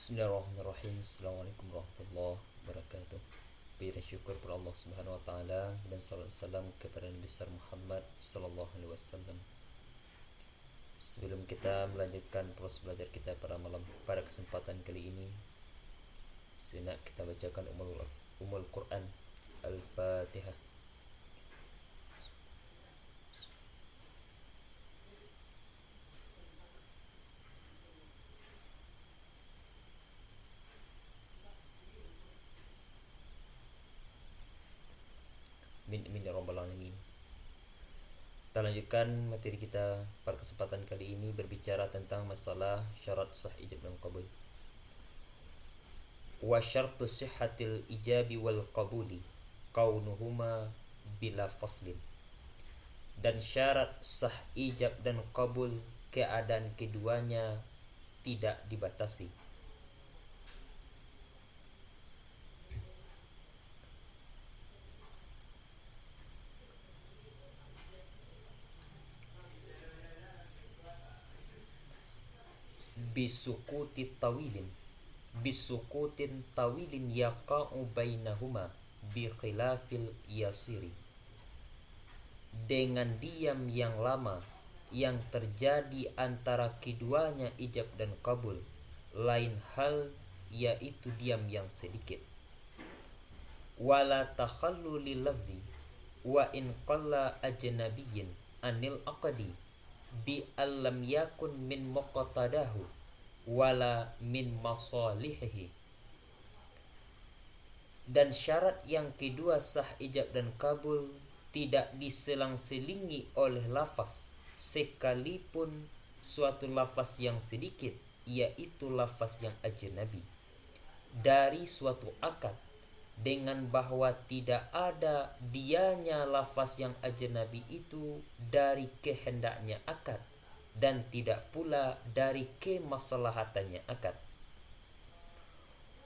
Bismillahirrahmanirrahim. Assalamualaikum warahmatullahi wabarakatuh. Beri syukur kepada Allah Subhanahu wa taala dan salam salam kepada Nabi besar Muhammad sallallahu alaihi wasallam. Sebelum kita melanjutkan proses belajar kita pada kesempatan kali ini, sejenak kita bacakan Ummul Quran Al-Fatihah. Min ya rabbal alamin. Kita lanjutkan materi kita pada kesempatan kali ini berbicara tentang masalah syarat sah ijab dan qabul. Wa syartu sihhatil ijabi wal qabuli kaunuhuma bila faslin. Dan syarat sah ijab dan qabul keadaan keduanya tidak dibatasi. Bisukutin tawilin yaqa'u bainahuma bi khilafil yasiri. Dengan diam yang lama yang terjadi antara keduanya ijab dan kabul, lain hal yaitu diam yang sedikit. Wala takhallu lil lafzi wa in qalla ajnabiyyin anil aqdi bi allam yakun min muqtadahu wala min masalihihi. Dan syarat yang kedua sah ijab dan kabul tidak diselang-selingi oleh lafaz sekalipun suatu lafaz yang sedikit, yaitu lafaz yang ajnabi dari suatu akad, dengan bahwa tidak ada dianya lafaz yang ajnabi itu dari kehendaknya akad dan tidak pula dari kemaslahatannya akad.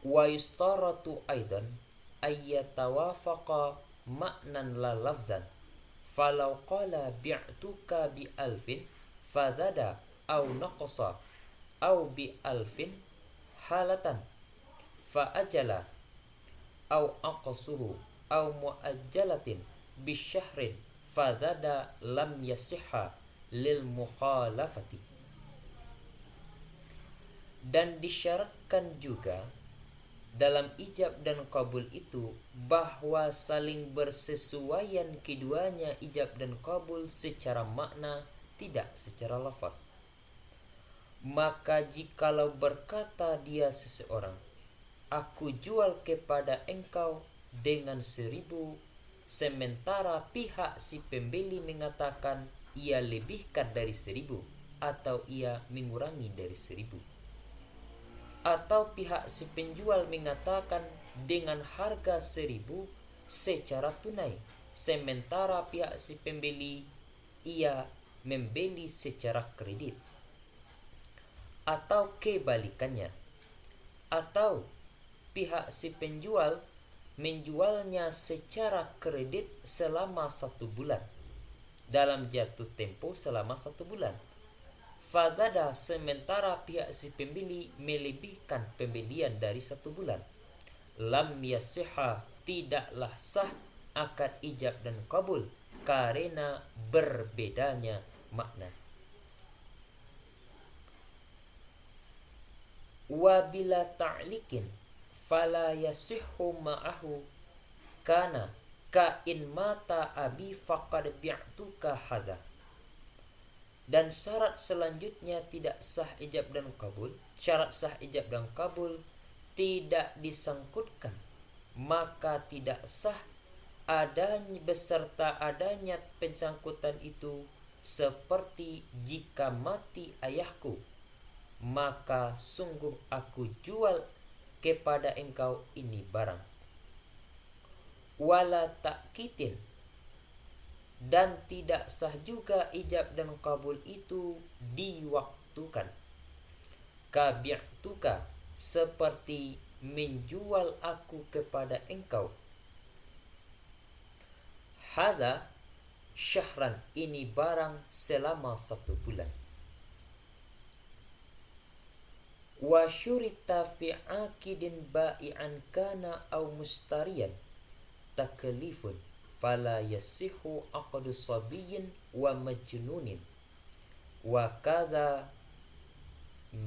Wa yustaratu aidan ayyatawafaqa ma'nan la lafzan falau qala bi'tuka bi alfin fadada au naqasa au bi alfin halatan fa ajala au aqsuhu au muajjalatin bi syahrin fadada lam yasihha lil mukhalafati. Dan disyaratkan juga dalam ijab dan kabul itu bahwa saling bersesuaian keduanya ijab dan kabul secara makna, tidak secara lafaz. Maka jikalau berkata dia seseorang, aku jual kepada engkau dengan 1.000, sementara pihak si pembeli mengatakan ia lebihkan dari 1.000 atau ia mengurangi dari 1.000. Atau pihak si penjual mengatakan dengan harga 1.000 secara tunai, sementara pihak si pembeli ia membeli secara kredit. Atau kebalikannya. Atau pihak si penjual menjualnya secara kredit selama 1 bulan, dalam jatuh tempo selama 1 bulan. Fadada, sementara pihak si pembeli melebihkan pembelian dari 1 bulan. Lam yasihha, tidaklah sah akad ijab dan kabul karena berbedanya makna. Wa bila ta'liqin fala yasihhu ma'ahu kana ka in mata abi faqad bi'tuka hada. Dan syarat selanjutnya tidak sah ijab dan kabul, syarat sah ijab dan kabul tidak disangkutkan, maka tidak sah adanya beserta adanya pensangkutan itu, seperti jika mati ayahku maka sungguh aku jual kepada engkau ini barang. Wala ta'kitin, dan tidak sah juga ijab dan kabul itu diwaktukan. Kabi'tuka, seperti menjual aku kepada engkau. Hada syahran, ini barang selama 1 bulan. wa syurita fi aqidin ba'ian kana au mustariyan taklifun fala yasihu aqdu sabiyyin wa majnunin wa kadha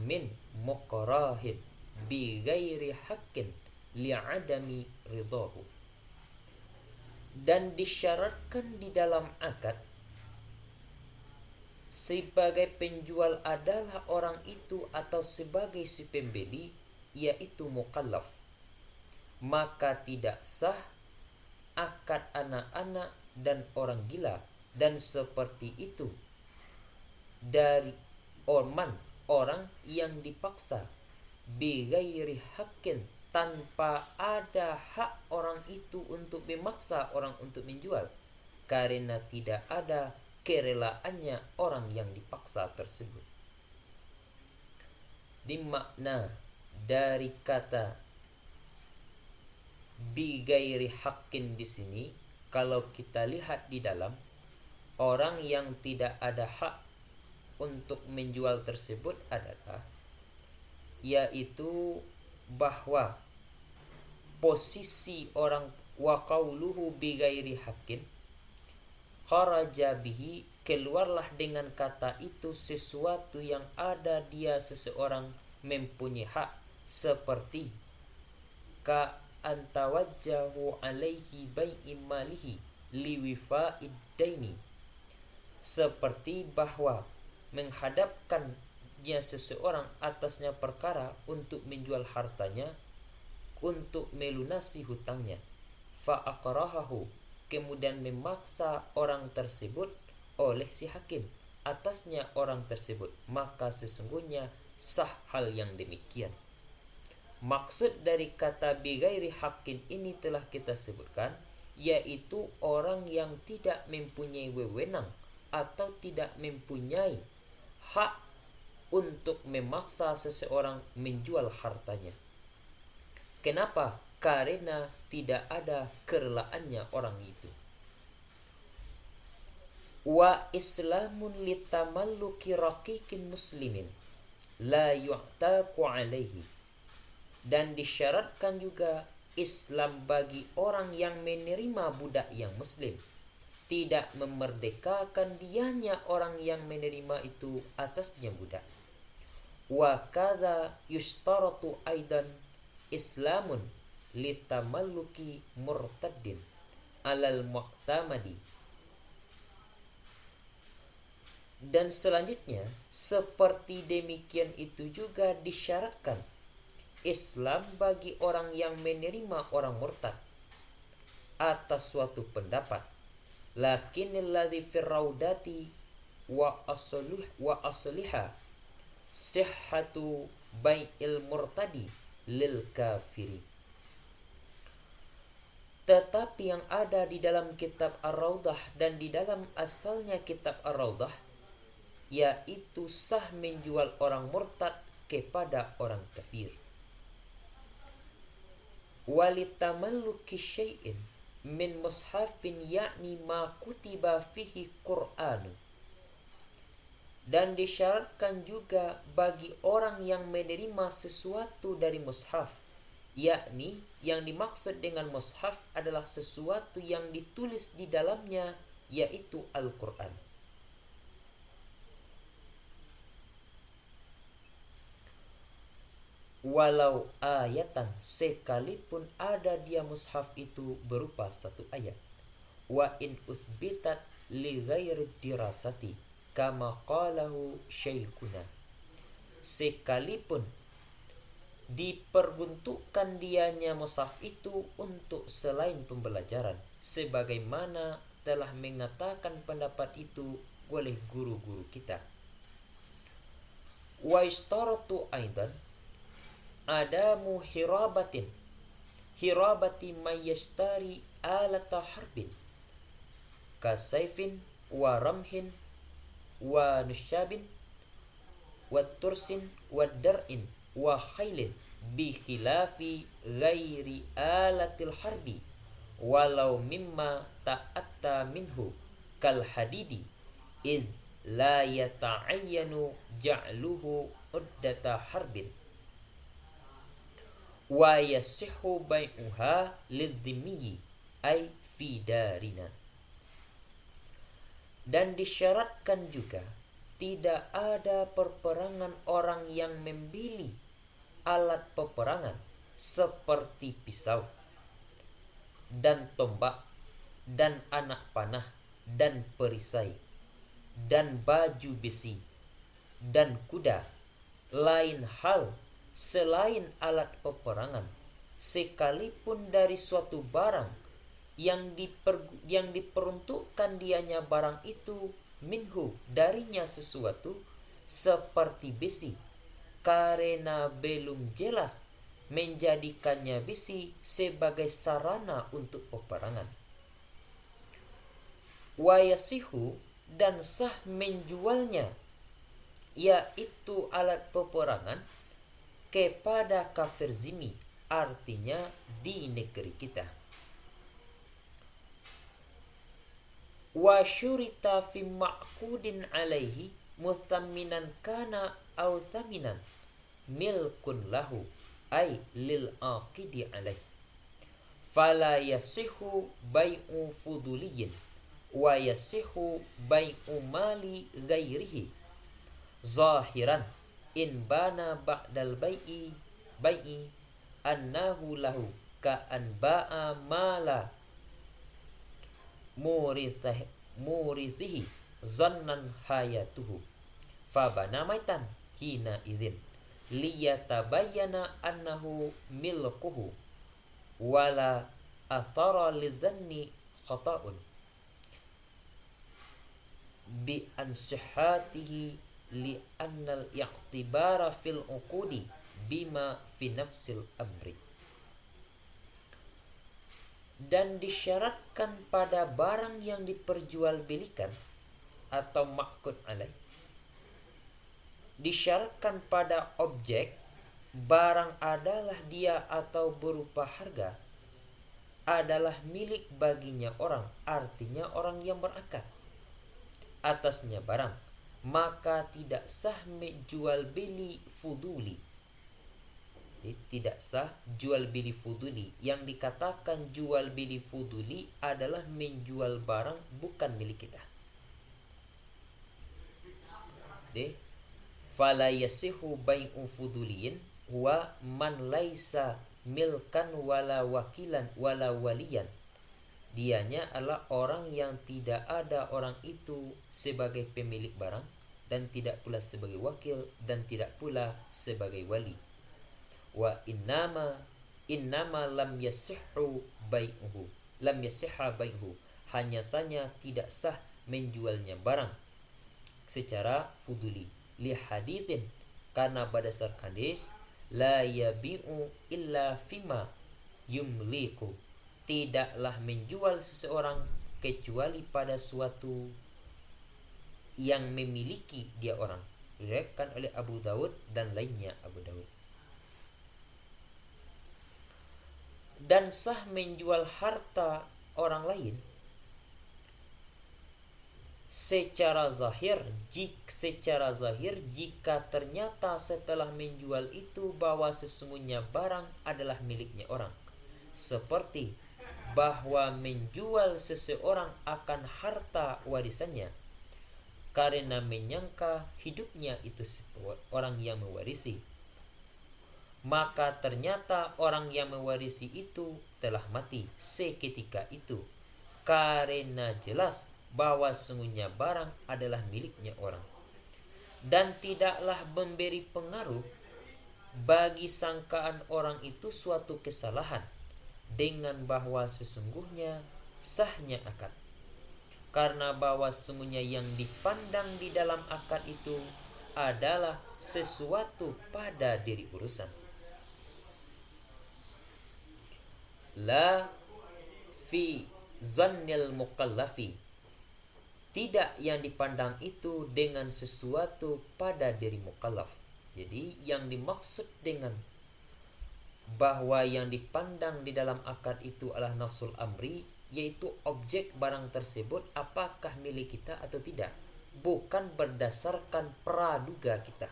min muqrahin bi ghairi haqqin li'adami ridahu. Dan disyaratkan di dalam akad sebagai penjual adalah orang itu atau sebagai si pembeli yaitu mukallaf, maka tidak sah akad anak-anak dan orang gila dan seperti itu dari orang yang dipaksa bighairi haqqin, tanpa ada hak orang itu untuk memaksa orang untuk menjual, karena tidak ada kerelaannya orang yang dipaksa tersebut. Di makna dari kata bighairi haqqin di sini, kalau kita lihat di dalam, orang yang tidak ada hak untuk menjual tersebut adalah yaitu bahwa posisi orang wa qauluhu bighairi haqqin kharaja bihi, keluarlah dengan kata itu sesuatu yang ada dia seseorang mempunyai hak, seperti ka antawajjahu alaihi bai'i malihi liwifa'id daini, seperti bahwa menghadapkan dia seseorang atasnya perkara untuk menjual hartanya untuk melunasi hutangnya, fa aqrahahu, kemudian memaksa orang tersebut oleh si hakim atasnya orang tersebut, maka sesungguhnya sah hal yang demikian. Maksud dari kata bighairi haqqin ini telah kita sebutkan, yaitu orang yang tidak mempunyai wewenang atau tidak mempunyai hak untuk memaksa seseorang menjual hartanya. Kenapa? Karena tidak ada kerelaannya orang itu. Wa islamun litamalluki raqiqin muslimin la yu'taku alaihi, dan disyaratkan juga Islam bagi orang yang menerima budak yang muslim, tidak memerdekakan dianya orang yang menerima itu atasnya budak. Wa kadza yustaratu aidan islamun litamalluki murtaddin alal mu'tamadi, dan selanjutnya seperti demikian itu juga disyaratkan Islam bagi orang yang menerima orang murtad atas suatu pendapat, lakinnal ladzi firraudati wa asliha sihhatu bai'il murtadi lil kafiri. Tetapi yang ada di dalam kitab Ar-Raudah dan di dalam asalnya kitab Ar-Raudah, yaitu sah menjual orang murtad kepada orang kafir. Walitamalluki syai'in min mushafin yakni ma kutiba fihi Qur'anu, dan disyaratkan juga bagi orang yang menerima sesuatu dari mushaf, yakni yang dimaksud dengan mushaf adalah sesuatu yang ditulis di dalamnya, yaitu Al-Quran. Walau ayatan, sekalipun ada dia mushaf itu berupa satu ayat. Wa in usbitat li ghairi dirasati kama qalahu syaikhuna, sekalipun diperuntukkan dianya mushaf itu untuk selain pembelajaran, sebagaimana telah mengatakan pendapat itu oleh guru-guru kita. Wa istaratu aidan adamu hirabati mayyashtari alata harbin kasaifin wa ramhin wa nusyabin wa tursin wa dar'in wa khailin bi khilafi ghairi alatil harbi walau mimma ta'atta minhu kal hadidi iz la yata'ayyanu ja'luhu uddata harbin wa yasihhu bai'uha lidzimmi ay fi darina. Dan disyaratkan juga tidak ada perperangan orang yang membeli alat peperangan seperti pisau dan tombak dan anak panah dan perisai dan baju besi dan kuda, lain hal selain alat peperangan, sekalipun dari suatu barang yang diperuntukkan dianya barang itu minhu darinya sesuatu seperti besi, karena belum jelas menjadikannya besi sebagai sarana untuk peperangan. Wayasihu, dan sah menjualnya, yaitu alat peperangan kepada kafir zimmi, artinya di negeri kita. Wa syurita fi ma'qudin alaihi mustaminan kana aw thaminan milkun lahu ay lil aqidi alaih, fala yasihu bai'u fuduliyin wa yasihu bai'u mali ghairihi zahiran in bana ba'dal bai'i annahu lahu ka an ba'a mala murithihi zannan hayatuhu fabana maitan hina izin liyatabayyana annahu milkuhu wala athara lidhanni khata'un bi ansihatihi li annal i'tibara fil uqudi bima fi nafsil amri. Dan disyaratkan pada barang yang diperjualbelikan atau ma'qud alaih, disyaratkan pada objek barang adalah dia atau berupa harga adalah milik baginya orang, artinya orang yang berakad atasnya barang, maka tidak sah jual beli fuduli. Tidak sah jual beli fuduli. Yang dikatakan jual beli fuduli adalah menjual barang bukan milik kita. Fala yasihu bai'u fuduliyin wa man laisa milkan wala wakilan wala waliyan. Dianya adalah orang yang tidak ada orang itu sebagai pemilik barang dan tidak pula sebagai wakil dan tidak pula sebagai wali. Wa innama lam yasihhu bai'uhu, lam yasihha bai'uhu, hanya saja tidak sah menjualnya barang secara fuduli, li hadithin, karena berdasarkan hadis la yabi'u illa fima yumliku, tidaklah menjual seseorang kecuali pada suatu yang memiliki dia orang. Diriwayatkan oleh Abu Daud dan lainnya Abu Daud. Dan sah menjual harta orang lain secara zahir jika ternyata setelah menjual itu bahwa sesungguhnya barang adalah miliknya orang, seperti bahwa menjual seseorang akan harta warisannya karena menyangka hidupnya itu orang yang mewarisi, maka ternyata orang yang mewarisi itu telah mati seketika itu, karena jelas bahwa sesungguhnya barang adalah miliknya orang, dan tidaklah memberi pengaruh bagi sangkaan orang itu suatu kesalahan dengan bahwa sesungguhnya sahnya akad, karena bahwa sesungguhnya yang dipandang di dalam akad itu adalah sesuatu pada diri urusan. La fi zannil mukallafi, tidak yang dipandang itu dengan sesuatu pada diri mukallaf. Jadi yang dimaksud dengan bahwa yang dipandang di dalam akad itu adalah nafsul amri, yaitu objek barang tersebut apakah milik kita atau tidak, bukan berdasarkan praduga kita.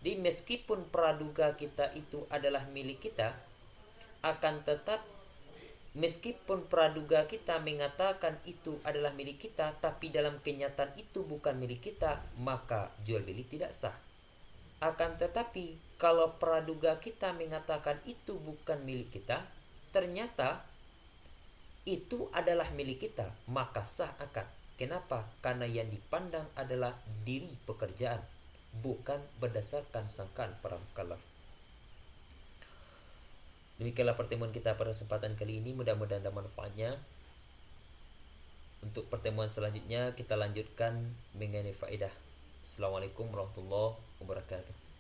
Jadi meskipun praduga kita itu adalah milik kita, akan tetap meskipun praduga kita mengatakan itu adalah milik kita, tapi dalam kenyataan itu bukan milik kita, maka jual beli tidak sah. Akan tetapi kalau praduga kita mengatakan itu bukan milik kita, ternyata itu adalah milik kita, maka sah akad. Kenapa? Karena yang dipandang adalah diri pekerjaan, bukan berdasarkan sangkaan para mukallaf. Demikianlah pertemuan kita pada kesempatan kali ini, mudah-mudahan ada manfaatnya. Untuk pertemuan selanjutnya kita lanjutkan mengenai faedah. Assalamualaikum warahmatullahi wabarakatuh.